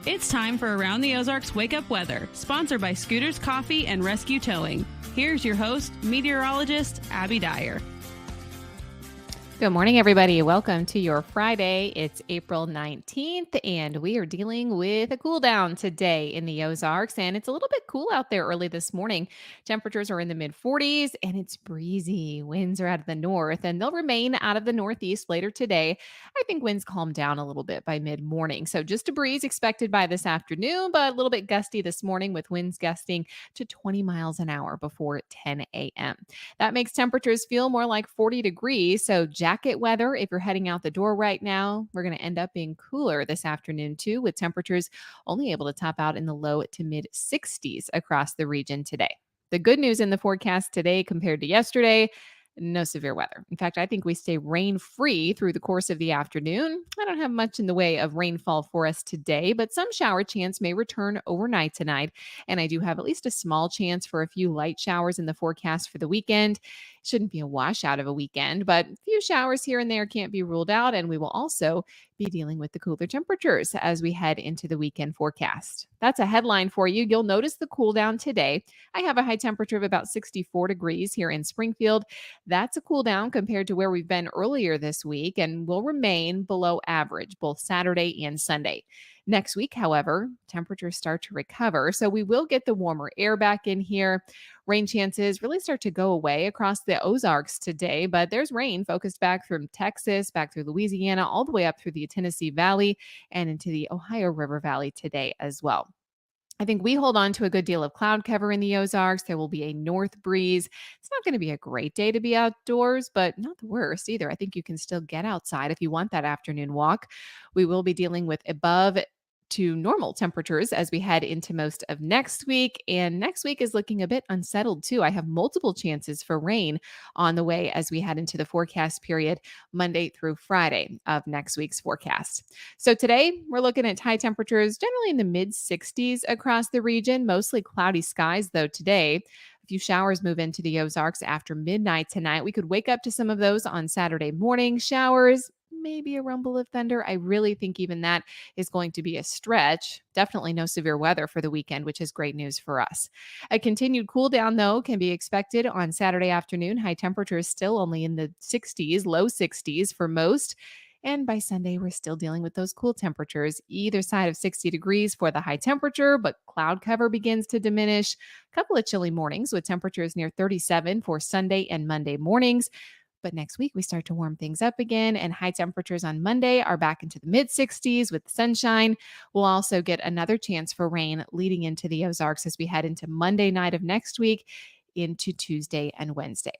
It's time for Around the Ozarks Wake Up Weather, sponsored by Scooters Coffee and Rescue Towing. Here's your host, meteorologist Abby Dyer. Good morning, everybody. Welcome to your Friday. It's April 19th, and we are dealing with a cool down today in the Ozarks, and it's a little bit cool out there early this morning. Temperatures are in the mid-40s, and it's breezy. Winds are out of the north, and they'll remain out of the northeast later today. I think winds calm down a little bit by mid-morning, so just a breeze expected by this afternoon, but a little bit gusty this morning with winds gusting to 20 miles an hour before 10 a.m. That makes temperatures feel more like 40 degrees, so jacket weather if you're heading out the door right now. We're going to end up being cooler this afternoon too, with temperatures only able to top out in the low to mid 60s across the region today. The good news in the forecast today compared to yesterday, no severe weather. In fact, I think we stay rain-free through the course of the afternoon. I don't have much in the way of rainfall for us today, but some shower chance may return overnight tonight. And I do have at least a small chance for a few light showers in the forecast for the weekend. Shouldn't be a washout of a weekend, but a few showers here and there can't be ruled out. And we will also be dealing with the cooler temperatures as we head into the weekend forecast. That's a headline for you. You'll notice the cool down today. I have a high temperature of about 64 degrees here in Springfield. That's a cool down compared to where we've been earlier this week and will remain below average both Saturday and Sunday. Next week, however, temperatures start to recover, so we will get the warmer air back in here. Rain chances really start to go away across the Ozarks today, but there's rain focused back from Texas, back through Louisiana, all the way up through the Tennessee Valley and into the Ohio River Valley today as well. I think we hold on to a good deal of cloud cover in the Ozarks. There will be a north breeze. It's not going to be a great day to be outdoors, but not the worst either. I think you can still get outside if you want that afternoon walk. We will be dealing with above to normal temperatures as we head into most of next week. And next week is looking a bit unsettled too. I have multiple chances for rain on the way as we head into the forecast period Monday through Friday of next week's forecast. So today we're looking at high temperatures generally in the mid 60s across the region, mostly cloudy skies though today. A few showers move into the Ozarks after midnight tonight. We could wake up to some of those on Saturday morning. Showers, maybe a rumble of thunder. I really think even that is going to be a stretch. Definitely no severe weather for the weekend, which is great news for us. A continued cool down, though, can be expected on Saturday afternoon. High temperatures still only in the 60s, low 60s for most. And by Sunday, we're still dealing with those cool temperatures, either side of 60 degrees for the high temperature, but cloud cover begins to diminish. A couple of chilly mornings with temperatures near 37 for Sunday and Monday mornings. But next week, we start to warm things up again, and high temperatures on Monday are back into the mid 60s with sunshine. We'll also get another chance for rain leading into the Ozarks as we head into Monday night of next week into Tuesday and Wednesday.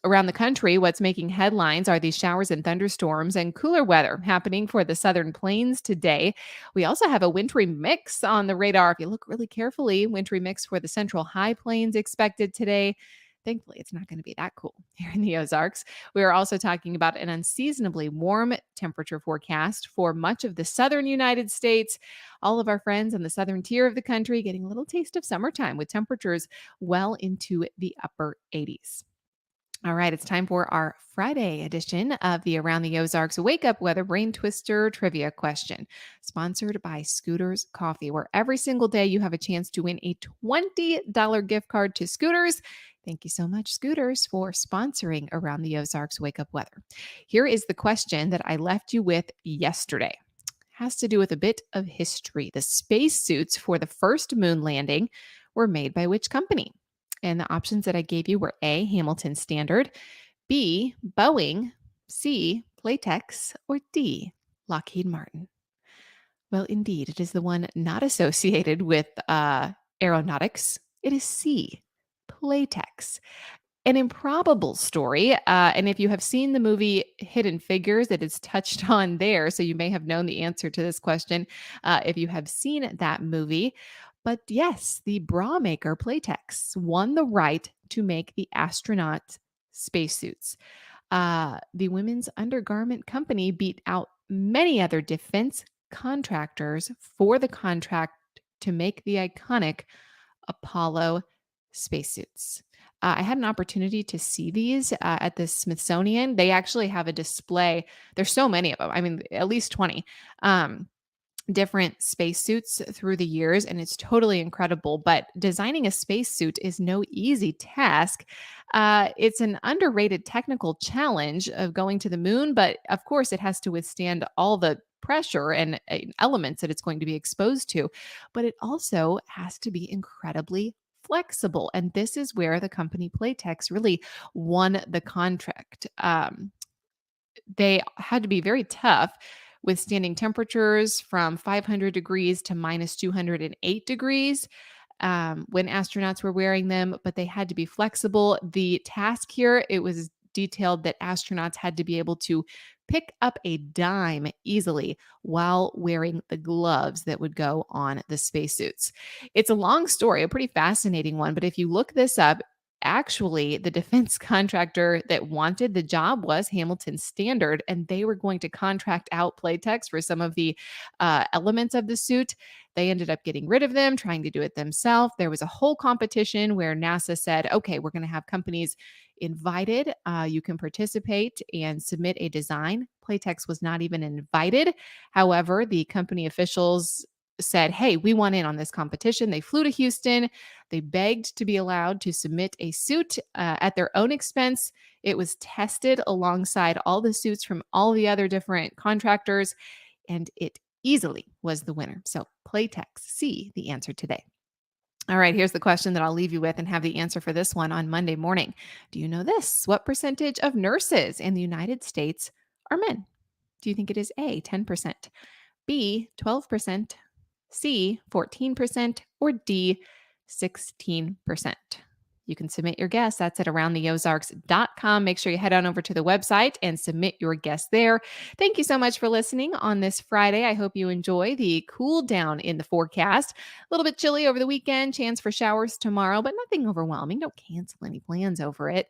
Around the country, what's making headlines are these showers and thunderstorms and cooler weather happening for the southern plains today. We also have a wintry mix on the radar. If you look really carefully, wintry mix for the central high plains expected today. Thankfully, it's not going to be that cool here in the Ozarks. We are also talking about an unseasonably warm temperature forecast for much of the southern United States. All of our friends in the southern tier of the country getting a little taste of summertime with temperatures well into the upper 80s. All right, it's time for our Friday edition of the Around the Ozarks Wake Up Weather Brain Twister Trivia Question, sponsored by Scooters Coffee, where every single day you have a chance to win a $20 gift card to Scooters. Thank you so much, Scooters, for sponsoring Around the Ozarks Wake Up Weather. Here is the question that I left you with yesterday. It has to do with a bit of history. The spacesuits for the first moon landing were made by which company? And the options that I gave you were A, Hamilton Standard, B, Boeing, C, Playtex, or D, Lockheed Martin. Well, indeed, it is the one not associated with aeronautics. It is C, Playtex. An improbable story. And if you have seen the movie Hidden Figures, it is touched on there. So you may have known the answer to this question if you have seen that movie. But yes, the bra maker Playtex won the right to make the astronaut spacesuits. The women's undergarment company beat out many other defense contractors for the contract to make the iconic Apollo spacesuits. I had an opportunity to see these at the Smithsonian. They actually have a display. There's so many of them. I mean, at least 20. different spacesuits through the years, and it's totally incredible. But designing a spacesuit is no easy task. It's an underrated technical challenge of going to the moon, but of course, it has to withstand all the pressure and elements that it's going to be exposed to. But it also has to be incredibly flexible. And this is where the company Playtex really won the contract. They had to be very tough, withstanding temperatures from 500 degrees to minus 208 degrees when astronauts were wearing them, but they had to be flexible. The task here, it was detailed that astronauts had to be able to pick up a dime easily while wearing the gloves that would go on the spacesuits. It's a long story, a pretty fascinating one, but if you look this up, actually, the defense contractor that wanted the job was Hamilton Standard, and they were going to contract out Playtex for some of the elements of the suit. They ended up getting rid of them, trying to do it themselves. There was a whole competition where NASA said, okay, we're going to have companies invited. You can participate and submit a design. Playtex was not even invited. However, the company officials said, hey, we want in on this competition. They flew to Houston. They begged to be allowed to submit a suit at their own expense. It was tested alongside all the suits from all the other different contractors, and it easily was the winner. So Playtex, see the answer today. All right, here's the question that I'll leave you with and have the answer for this one on Monday morning. Do you know this? What percentage of nurses in the United States are men? Do you think it is A, 10%, B, 12%, C, 14%, or D, 16%? You can submit your guess. That's at aroundtheozarks.com. Make sure you head on over to the website and submit your guess there. Thank you so much for listening on this Friday. I hope you enjoy the cool down in the forecast. A little bit chilly over the weekend, chance for showers tomorrow, but nothing overwhelming. Don't cancel any plans over it.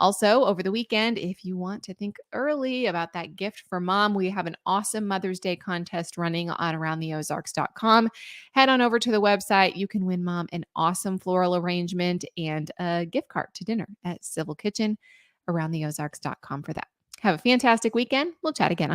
Also, over the weekend, if you want to think early about that gift for mom, we have an awesome Mother's Day contest running on aroundtheozarks.com. Head on over to the website. You can win mom an awesome floral arrangement and a gift card to dinner at Civil Kitchen. Aroundtheozarks.com for that. Have a fantastic weekend. We'll chat again